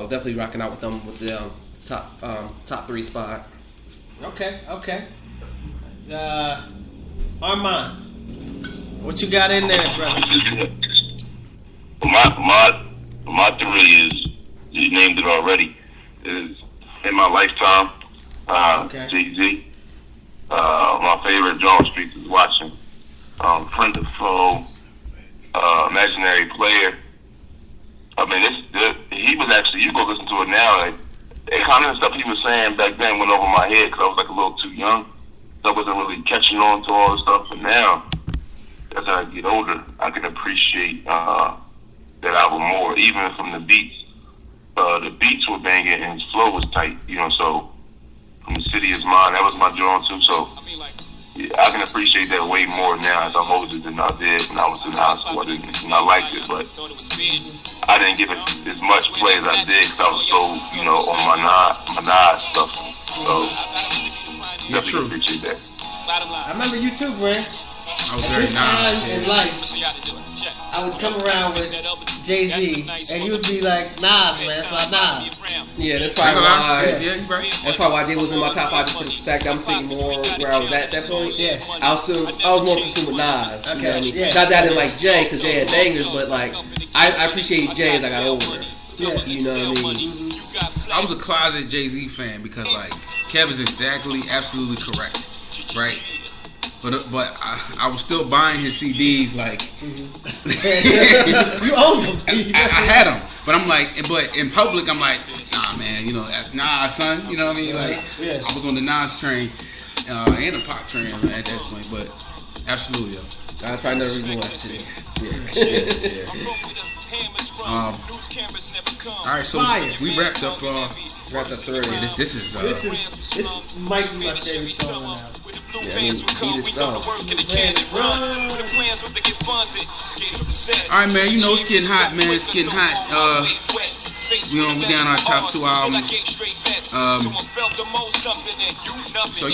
I'm definitely rocking out with them with the top 3 spot. Okay. Armand, what you got in there, brother? My 3 is, you named it already, is In My Lifetime, Jay-Z. My favorite John Streets is Watching. Friend of Foe, Imaginary Player. I mean, he was actually, you go listen to it now, like, the kind of stuff he was saying back then went over my head because I was like a little too young. So I wasn't really catching on to all the stuff. But now, as I get older, I can appreciate that album more, even from the beats. The beats were banging and his flow was tight, so From the City Is Mine, that was my drawing too. So yeah, I can appreciate that way more now as I'm older than I did when I was in high school. I liked it, but I didn't give it as much play as I did because I was so, on my Nas stuff. So definitely appreciate that. I remember you too, Brent. At this time in life, I would come around with Jay-Z, and you would be like, Nas, man, that's why Nas. Yeah, that's probably why. That's probably why Jay was in my top 5 just for the fact I'm thinking more where I was at that point. Yeah, I was more consumed with Nas. Okay, you know what I mean? yeah. Not that I didn't like Jay because Jay had bangers, but like I appreciate Jay as I got older. Yeah, you know what I mean. I was a closet Jay-Z fan because like Kev is absolutely correct, right? But I was still buying his CDs like you owned them. I had them, but I'm like, but in public I'm like, nah, man, nah, son, you know what I mean? Like, yeah. I was on the Nas train and the pop train at that point, but absolutely, yo. That's probably another reason why too. Yeah. All right, so we wrapped up 3. This might be my favorite song on the album. Yeah, I mean, beat itself. Alright, man, it's getting hot, man. It's getting hot. We down our top 2 albums. So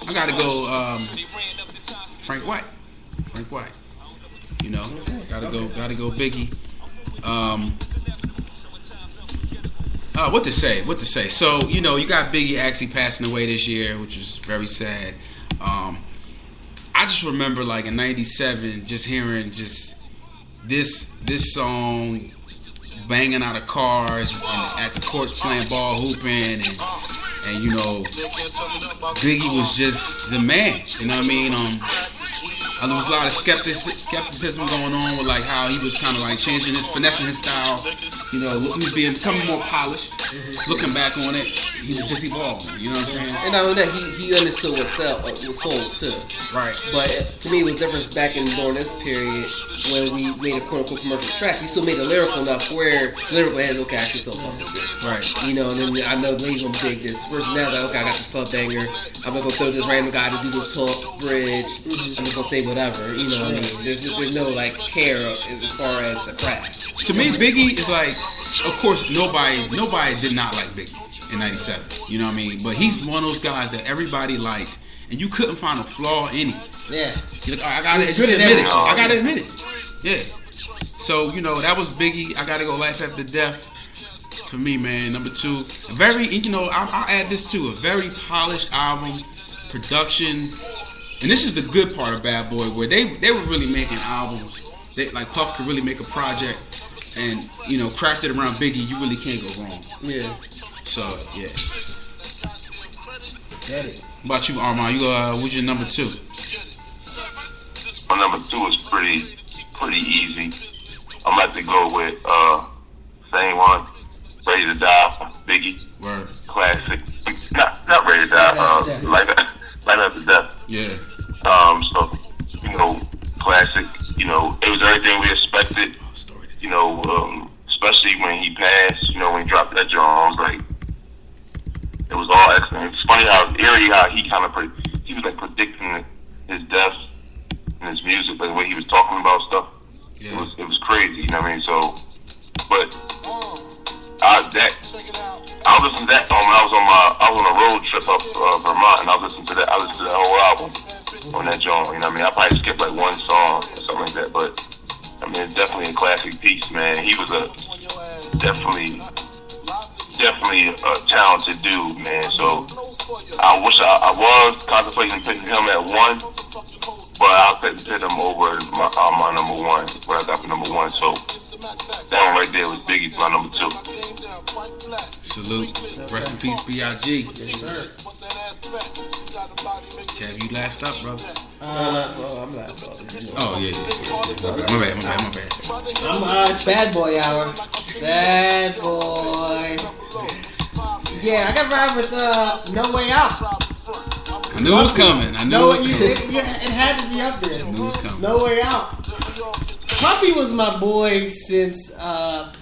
I gotta go. Frank White. Gotta go Biggie. What to say? So, you got Biggie actually passing away this year, which is very sad. I just remember, like, in 97, just hearing just this song banging out of cars and at the courts playing ball hooping and Biggie was just the man, you know what I mean? There was a lot of skepticism going on with like how he was kind of like finessing his style. He was becoming more polished. Looking back on it, he was just evolving. You know what I'm saying? And not only that, he understood what sold too. Right. But to me, it was different back during this period when we made a quote unquote commercial track. We still made it lyrical enough where lyrical heads, okay, I can still fuck with this. Right. And then I know the ladies gonna dig this. First now, like, okay, I got this club banger. I'm gonna go throw this random guy to do this hook bridge. I'm just gonna say whatever. You know what I mean? There's no like care as far as the craft. To me, Biggie is like, of course, nobody did not like Biggie in '97. You know what I mean? But he's one of those guys that everybody liked, and you couldn't find a flaw in him. Yeah. You're like, I gotta admit it. Yeah. So that was Biggie. I gotta go Life After Death. For me, man, number 2, I'll add this too, a very polished album, production, and this is the good part of Bad Boy, where they were really making albums. Like Puff could really make a project, and crafted around Biggie, you really can't go wrong. Yeah. So yeah. Get it. What about you, Armand? What's your number 2? My number 2 is pretty easy. I'm about to go with same one. Ready to Die, Biggie. Word. Classic. Not Ready to Die. Life After Death. Yeah. So classic. It was everything we expected. Especially when he passed. When he dropped that joint, I was like, it was all excellent. It's funny how he was like predicting his death in his music, like the way he was talking about stuff. Yeah. It was crazy. You know what I mean? So, but. I was listening to that song when I was on a road trip up Vermont, and I listened to that whole album on that joint. You know what I mean? I probably skipped like one song or something like that, but I mean, it's definitely a classic piece, man. He was definitely a talented dude, man. So I wish I was contemplating picking him at 1, but I'll put him over my number 1, what I got for number 1. So that one right there was Biggie's my number 2. Salute. Rest in peace, B.I.G. Yes, sir. Kev, you last up, brother. I'm last up. Oh, yeah. My bad. It's Bad Boy hour. Bad Boy. Yeah, I got to ride with No Way Out. I knew it was coming. It had to be up there. I knew it was coming. No Way Out. Puffy was my boy since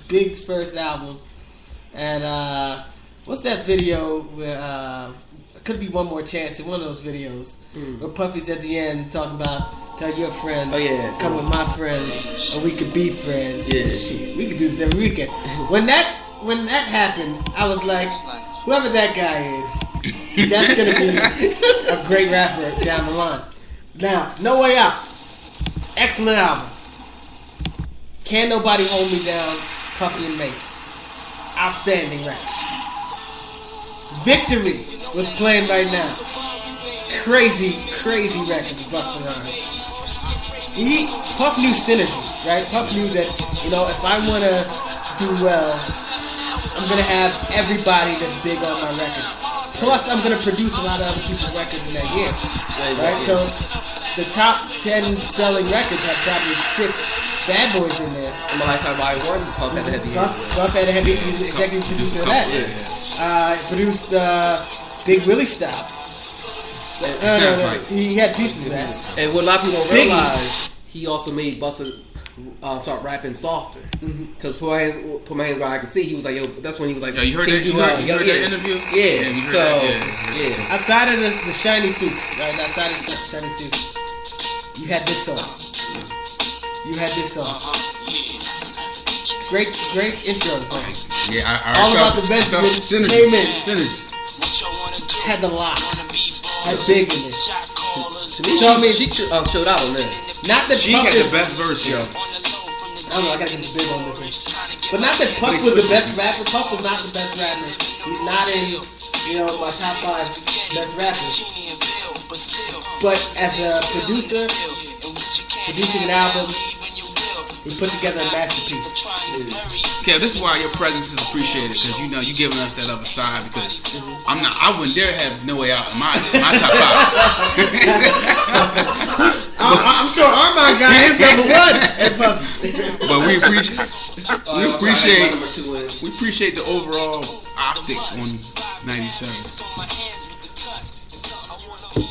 Big's first album. And what's that video where could be One More Chance in one of those videos where Puffy's at the end talking about tell your friends, come with my friends, and we could be friends. Yeah. Shit, we could do this every weekend. When that happened, I was like, whoever that guy is, that's gonna be a great rapper down the line. Now, No Way Out, excellent album. Can't Nobody Hold Me Down, Puffy and Mace, outstanding record. Victory was playing right now. Crazy record with Busta Rhymes. Puff knew synergy, right? Puff knew that, if I want to do well, I'm going to have everybody that's big on my record. Plus, I'm going to produce a lot of other people's records in that year, right? So, the top 10 selling records have probably 6 Bad Boys in there. In my Lifetime Volume 1, Puff had a heavy Puff had a heavy, he was the executive producer of that. He produced Big Willie Style. No. He had pieces of that. And what a lot of people don't realize, he also made Busta start rapping softer. Because Put My Hands Where I Can See, he was like, that's when he was like, you heard that interview? Yeah. Outside of the shiny suits, right? Outside of the shiny suits, you had this song. Great intro. Yeah, all about the Benjamin came in. Had the locks. Had Big in it. To me, she showed out on this. Not that she Puff had is the best verse, yo. I don't know, I gotta get Big on this one. But not that Puff was the best rapper. Puff was not the best rapper. He's not in, my top 5 best rappers. But as a producer, producing an album, he put together a masterpiece. Kev, this is why your presence is appreciated, because you giving us that other side. Because I wouldn't dare have No Way Out in my top 5. I'm sure Armand got his number 1 at Puffy. But we appreciate the overall optic on 97.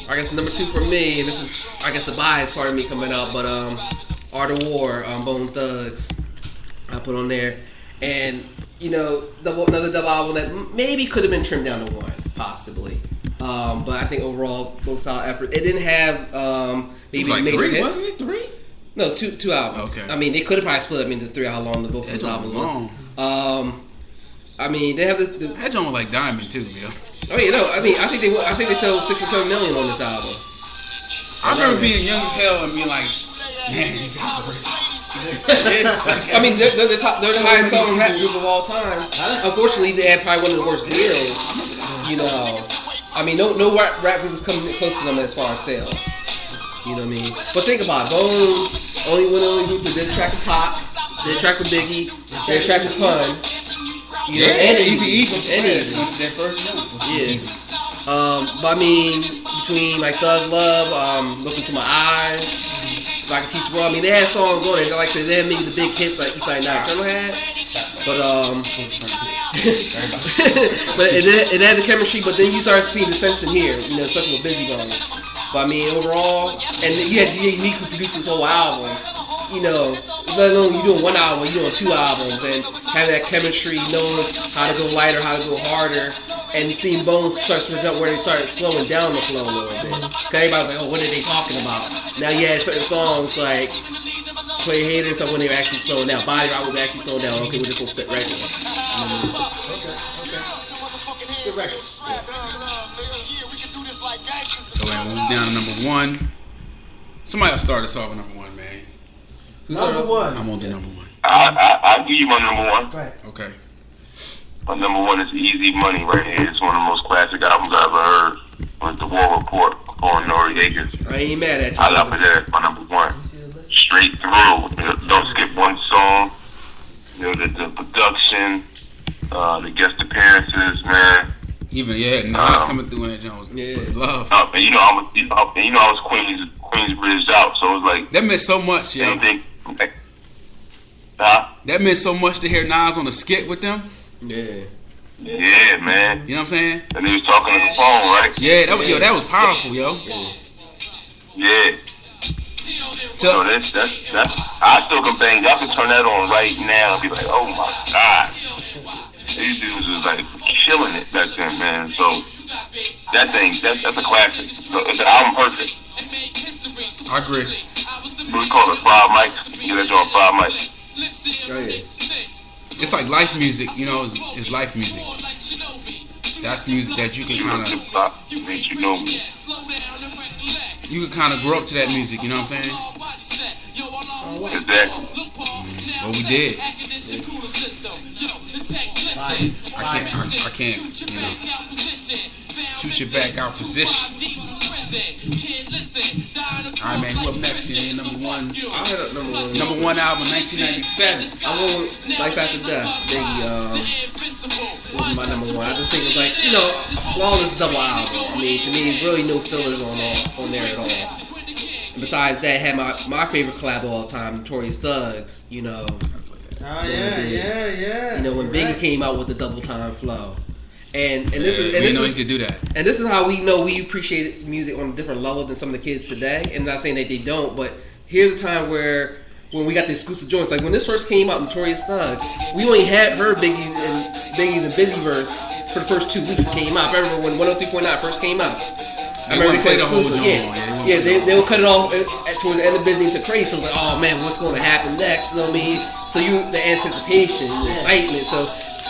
I guess number 2 for me, and this is the bias part of me coming out, but Art of War, Bone Thugs, I put on there, and another double album that maybe could have been trimmed down to 1, possibly, but I think overall both solid effort. It didn't have maybe like major 3, hits. wasn't it 3? No, it's two albums. Okay. I mean, they could have probably split up into 3. How long the both of those albums were. I mean, they have the that joint was like Diamond too, yo. Oh yeah, I think they sold 6 or 7 million on this album. I remember being young as hell and being like, man, these guys are rich. I mean, they're the highest selling rap group of all time. Unfortunately, they had probably one of the worst deals. I mean, no rap group was coming close to them as far as sales. You know what I mean? But think about it. Bone, one of the only groups that did a track with Pop, did a track with Biggie, did a track with Pun. And Easy. That first one. Yeah. But I mean, between like Thug Love, Look Into My Eyes, If I Can Teach You Well, I mean, they had songs on it. Like I said, they had maybe the big hits like Eastside Night Colonel had. But but it had the chemistry. But then you start seeing dissension here, especially with Busy Bone. But I mean, overall, and you had DJ Unique who produced this whole album. Let alone you doing 1 album, you doing 2 albums, and having that chemistry, knowing how to go lighter, how to go harder, and seeing Bones start to present where they started slowing down the flow a little bit. Cause everybody was like, oh, what are they talking about? Now you had certain songs like Play Hater and stuff when they were actually slowing down. Body Rock was actually slowing down. Okay, we're just gonna spit regular. Okay. Good record. So we're down to number 1. Somebody will start us off with number 1, man. Number one. I'm on the number one. I'll give you my number one. Go ahead. Okay. My number one is Easy Money right here. It's one of the most classic albums I ever heard. With the War Report on Noriega. I ain't mad at you. I love it there. My number one. Straight through. Don't skip one song. The production, the guest appearances, man. Even Nas coming through in that Jones. Yeah. Love. And I was Queensbridged out, so it was like that meant so much, yo. Anything. That meant so much to hear Nas on a skit with them. Yeah. Yeah, man. You know what I'm saying? And he was talking on the phone, right? Yeah, that was powerful, yo. Yeah. So that's I still can bang. Y'all can turn that on right now and be like, oh my God. These dudes was like killing it back then, man. So that's a classic. So it's an album perfect. I agree. We call it Fried Mike. You get that on Fried Mike. Oh, yeah. It's like life music, you know. It's life music. That's music that you can kind of. You can kind of grow up to that music. You know what I'm saying? Exactly. Well, we did. I can't. You know, shoot your back out position. All right, man. Who up next? Here, number one. I had up number one. Number one album, 1997. I went Life After Death. Biggie was my number one. I just think it was like, a flawless double album. I mean, to me, really no fillers on there at all. And besides that, I had my favorite collab of all time, Notorious Thugs. Oh yeah. When Biggie came out with the double time flow. And this is he could do that. And this is how we know we appreciate music on a different level than some of the kids today. And I'm not saying that they don't, but here's a time when we got the exclusive joints. Like when this first came out, Notorious Thugs, we only had heard Biggie's and Busy verse for the first 2 weeks it came out. I remember when 103.9 first came out. I remember they played the whole joint. Yeah, they would cut it off towards the end of Busy into Crazy. So it was like, oh man, what's going to happen next? You know what I mean? So the anticipation, the excitement. So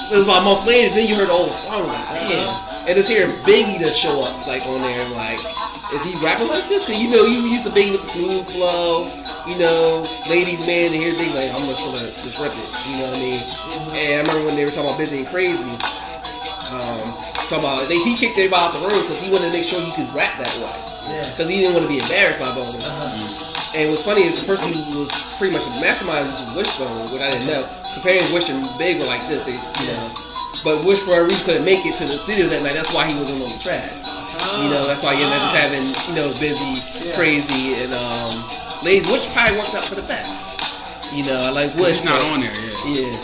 it was about a month later, then you heard the whole song, like, damn. And just hearing Biggie to show up, like, on there, and like, is he rapping like this? Because, you used to Biggie with the smooth flow, ladies, man, and hear Biggie, like, I'm just gonna just rip it, you know what I mean? And I remember when they were talking about Busy and Crazy, he kicked everybody out the room because he wanted to make sure he could rap that way. Because he didn't want to be embarrassed by Bone. And what's funny is the person who was pretty much the mastermind was Wishbone, what I didn't know. Comparing Wish and Big were like this, But Wish for a reason couldn't make it to the studio that night. That's why he wasn't on the track. That's why you ended up just having, Busy, Crazy, and Ladies. Wish probably worked out for the best. I like Wish. He's not on there, yeah.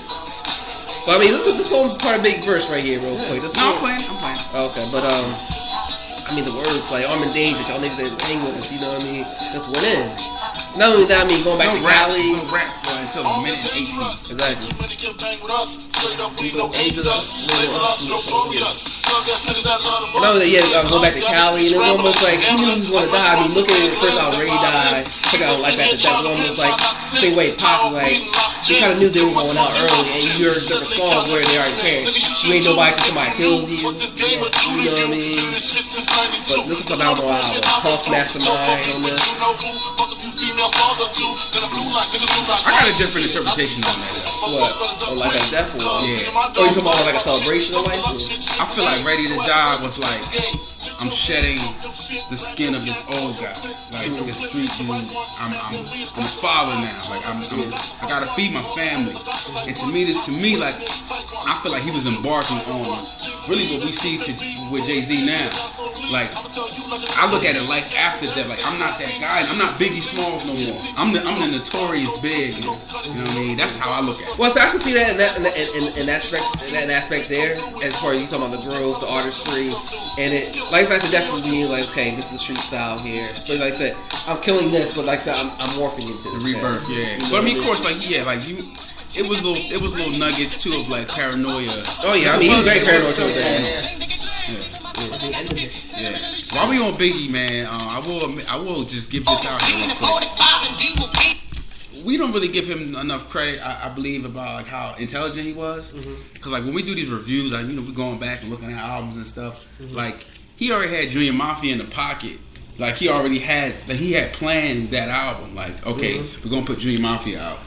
But I mean, this one part of Big verse right here, real quick. I'm playing. Okay, but the wordplay, Arm and Dangerous, y'all niggas that hang with us, you know what I mean? This went in. Not only that, going back to Cali. No rap until a minute and 18. Exactly. Going back to Cali, and it was almost like he knew he was going to die. I mean, looking at the first album, Ray died, took out Life After Death, it was almost like same way Pop was like, they kind of knew they were going out early, and you heard different songs where they already cared. You ain't nobody till somebody kills you, you know what I mean? But this is a phenomenal album. Puff Mastermind on this. I got a different interpretation on that. What? Oh, Life After Death? Yeah. Oh, you talking about like a celebration of life? I feel like Ready to Die was like, I'm shedding the skin of this old guy, like this street dude. I'm a father now. Like I gotta feed my family, and to me, like I feel like he was embarking on really what we see with Jay-Z now. Like I look at it like after that. Like I'm not that guy. I'm not Biggie Smalls no more. I'm the Notorious Big. You know what I mean? That's how I look at it. Well, so I can see that in that aspect there, as far as you talking about the growth, the artistry, and it. Life After Death was being like, okay, this is street style here. So like I said, I'm killing this, but like I said, I'm morphing into this. Rebirth, yeah. But I mean, of course, it was little nuggets too of like paranoia. Oh yeah, I mean, he was very paranoid too. Yeah. While we on Biggie, man, I will just give this out here real quick. We don't really give him enough credit, I believe, about like how intelligent he was. Because like when we do these reviews, like we're going back and looking at albums and stuff. Like he already had Junior Mafia in the pocket Like he already had, like he had planned that album. Like, okay, we're gonna put Dream Mafia out.